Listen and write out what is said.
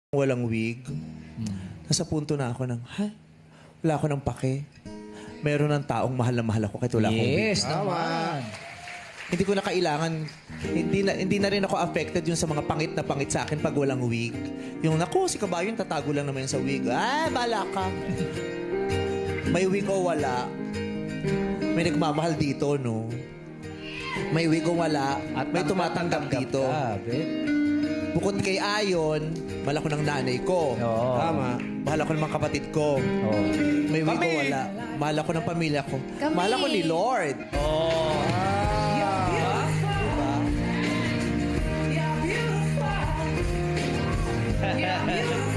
walang wig. Nasa punto na ako ng, wala ako ng pake. Meron ng taong mahal na mahal ako kahit wala akong wig. Yes, naman. Hindi ko na kailangan, hindi na rin ako affected yung sa mga pangit na pangit sa akin pag walang wig. Yung, naku, si Kabayo, tatago lang naman yun sa wig. Ay, bala ka. May wig o wala. May nagmamahal dito, no? May wig o wala. At may tumatanggap dito. Bukod kay Ayon, mahal ako ng nanay ko. Oo. Tama. Mahal ako ng mga kapatid ko. Oo. May wig o wala. Mahal ako ng pamilya ko. Kami. Mahal ako ni Lord. Oh. Diba?